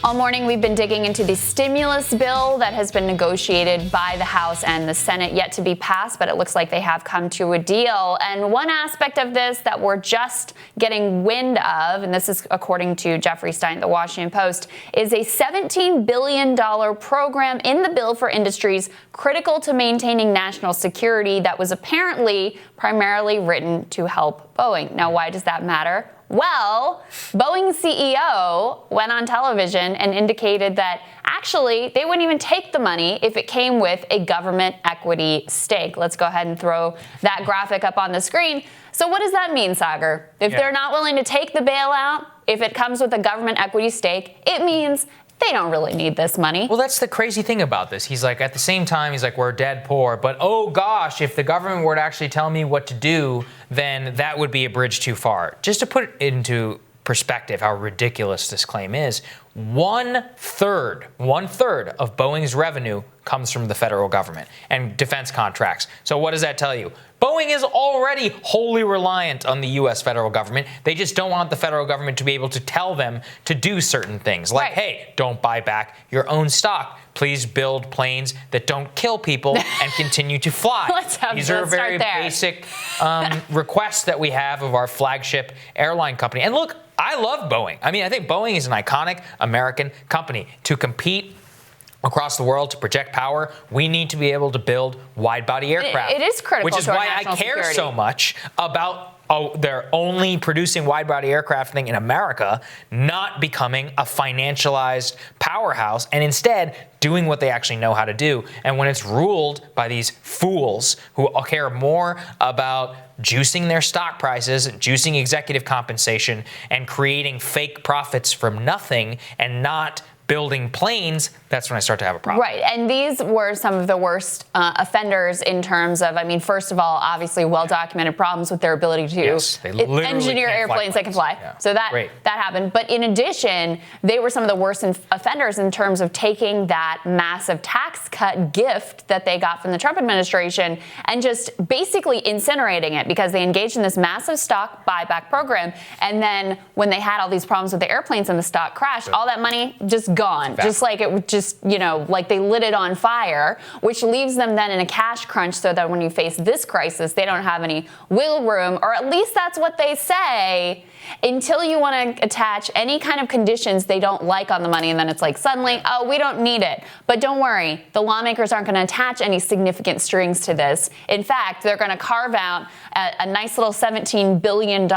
All morning, we've been digging into the stimulus bill that has been negotiated by the House and the Senate, yet to be passed, but it looks like they have come to a deal. And one aspect of this that we're just getting wind of, and this is according to Jeffrey Stein at the Washington Post, is a $17 billion program in the bill for industries critical to maintaining national security that was apparently primarily written to help Boeing. Now, why does that matter? Well, Boeing CEO went on television and indicated that actually they wouldn't even take the money if it came with a government equity stake. Let's go ahead and throw that graphic up on the screen. So what does that mean, Saagar? If they're not willing to take the bailout, if it comes with a government equity stake, it means they don't really need this money. Well, that's the crazy thing about this. He's like, at the same time, he's like, we're dead poor. But, oh, gosh, if the government were to actually tell me what to do, then that would be a bridge too far. Just to put it into perspective how ridiculous this claim is, one third of Boeing's revenue comes from the federal government and defense contracts. So what does that tell you? Boeing is already wholly reliant on the U.S. federal government. They just don't want the federal government to be able to tell them to do certain things. Like, hey, don't buy back your own stock. Please build planes that don't kill people and continue to fly. These are very basic requests that we have of our flagship airline company. And look, I love Boeing. I mean, I think Boeing is an iconic American company. To compete across the world, to project power, we need to be able to build wide-body aircraft. It is critical, which is why I care so much about they're only producing wide-body aircraft thing in America, not becoming a financialized powerhouse, and instead doing what they actually know how to do. And when it's ruled by these fools who care more about juicing their stock prices, juicing executive compensation, and creating fake profits from nothing, and not building planes, that's when I start to have a problem. Right, and these were some of the worst offenders in terms of, I mean, first of all, obviously well-documented problems with their ability to engineer airplanes that can fly. Yeah. So that happened. But in addition, they were some of the worst offenders in terms of taking that massive tax cut gift that they got from the Trump administration and just basically incinerating it because they engaged in this massive stock buyback program. And then when they had all these problems with the airplanes and the stock crashed, all that money just gone. Just like it just, like they lit it on fire, which leaves them then in a cash crunch so that when you face this crisis, they don't have any wiggle room, or at least that's what they say, until you want to attach any kind of conditions they don't like on the money. And then it's like suddenly, oh, we don't need it. But don't worry, the lawmakers aren't going to attach any significant strings to this. In fact, they're going to carve out a nice little $17 billion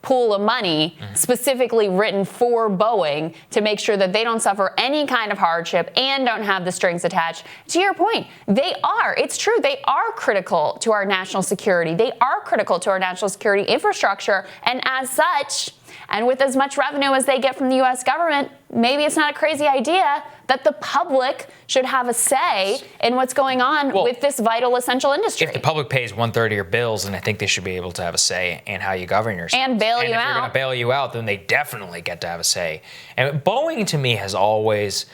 pool of money specifically written for Boeing to make sure that they don't suffer any kind of hardship and don't have the strings attached. To your point, it's true, they are critical to our national security. They are critical to our national security infrastructure. And as such, and with as much revenue as they get from the U.S. government, maybe it's not a crazy idea that the public should have a say in what's going on with this vital, essential industry. If the public pays 1/3 of your bills, then I think they should be able to have a say in how you govern yourself. And bail you out. And if they're going to bail you out, then they definitely get to have a say. And Boeing, to me, has always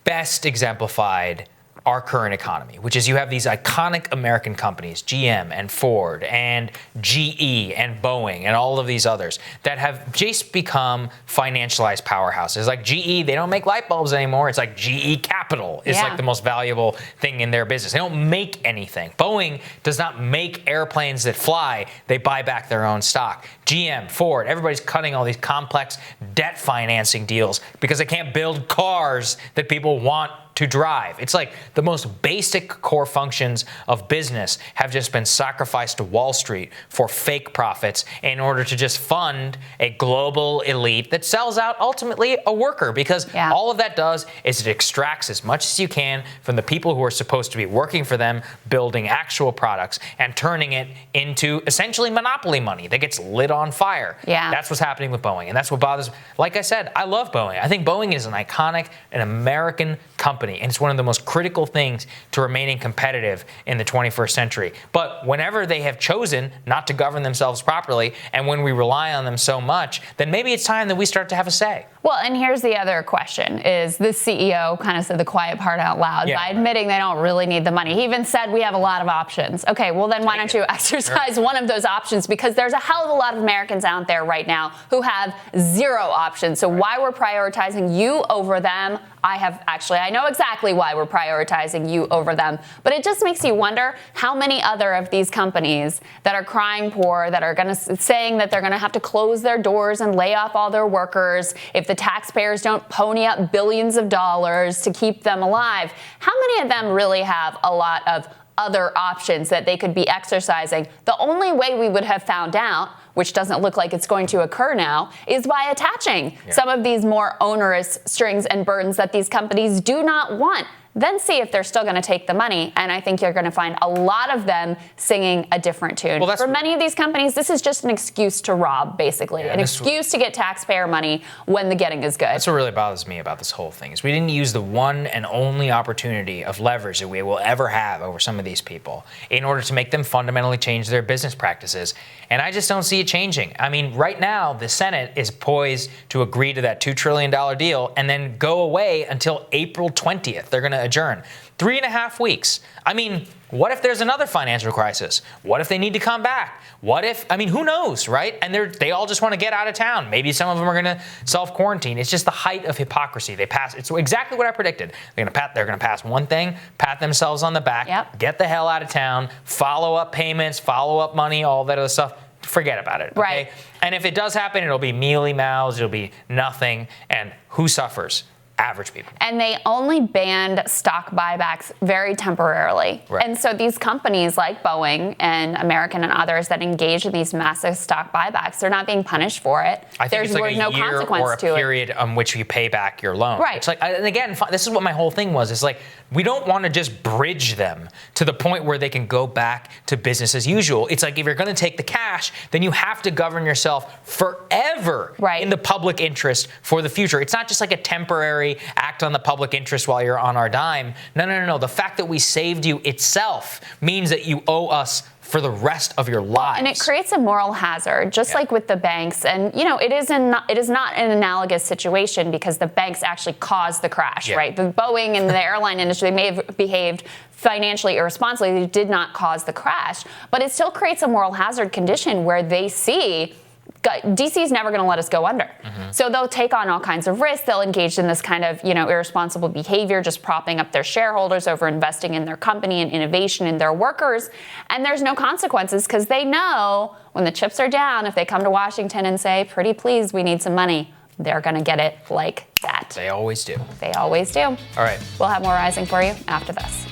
best exemplified our current economy, which is you have these iconic American companies, GM and Ford and GE and Boeing and all of these others that have just become financialized powerhouses. Like GE, they don't make light bulbs anymore. It's like GE Capital is like the most valuable thing in their business. They don't make anything. Boeing does not make airplanes that fly. They buy back their own stock. GM, Ford, everybody's cutting all these complex debt financing deals because they can't build cars that people want to drive. It's like the most basic core functions of business have just been sacrificed to Wall Street for fake profits in order to just fund a global elite that sells out ultimately a worker, because all of that does is it extracts as much as you can from the people who are supposed to be working for them, building actual products and turning it into essentially monopoly money that gets lit on fire. That's what's happening with Boeing, and that's what bothers me. Like I said, I love Boeing. I think Boeing is an iconic, an American company company, and it's one of the most critical things to remaining competitive in the 21st century. But whenever they have chosen not to govern themselves properly, and when we rely on them so much, then maybe it's time that we start to have a say. Well, and here's the other question, is the CEO kind of said the quiet part out loud by admitting they don't really need the money. He even said we have a lot of options. Okay, well then why don't you exercise one of those options? Because there's a hell of a lot of Americans out there right now who have zero options. So why we're prioritizing you over them, I know exactly why we're prioritizing you over them. But it just makes you wonder how many other of these companies that are crying poor, that are saying that they're going to have to close their doors and lay off all their workers if the taxpayers don't pony up billions of dollars to keep them alive. How many of them really have a lot of other options that they could be exercising? The only way we would have found out, which doesn't look like it's going to occur now, is by attaching some of these more onerous strings and burdens that these companies do not want. Then see if they're still going to take the money. And I think you're going to find a lot of them singing a different tune. Well, for many of these companies, this is just an excuse to rob, basically. An excuse to get taxpayer money when the getting is good. That's what really bothers me about this whole thing, is we didn't use the one and only opportunity of leverage that we will ever have over some of these people in order to make them fundamentally change their business practices. And I just don't see it changing. I mean, right now, the Senate is poised to agree to that $2 trillion deal and then go away until April 20th. They're going to adjourn. 3.5 weeks. I mean, what if there's another financial crisis? What if they need to come back? What if, I mean, who knows, right? And they all just want to get out of town. Maybe some of them are going to self-quarantine. It's just the height of hypocrisy. It's exactly what I predicted. They're going to pass one thing, pat themselves on the back, get the hell out of town, follow up payments, follow up money, all that other stuff. Forget about it. Okay? Right. And if it does happen, it'll be mealy mouths, it'll be nothing. And who suffers? Average people. And they only banned stock buybacks very temporarily. Right. And so these companies like Boeing and American and others that engage in these massive stock buybacks, they're not being punished for it. I think There's it's like a no year consequence or a to period on which you pay back your loan. Right. It's like, and again, this is what my whole thing was. It's like, we don't want to just bridge them to the point where they can go back to business as usual. It's like, if you're going to take the cash, then you have to govern yourself forever in the public interest for the future. It's not just like a temporary act on the public interest while you're on our dime. No. The fact that we saved you itself means that you owe us for the rest of your lives. And it creates a moral hazard, just like with the banks. And, you know, it is not an analogous situation because the banks actually caused the crash, right? The Boeing and the airline industry, they may have behaved financially irresponsibly. They did not cause the crash. But it still creates a moral hazard condition where they see DC is never going to let us go under. So they'll take on all kinds of risks. They'll engage in this kind of, irresponsible behavior, just propping up their shareholders over investing in their company and innovation in their workers. And there's no consequences because they know when the chips are down, if they come to Washington and say, pretty please, we need some money, they're going to get it like that. They always do. They always do. All right. We'll have more Rising for you after this.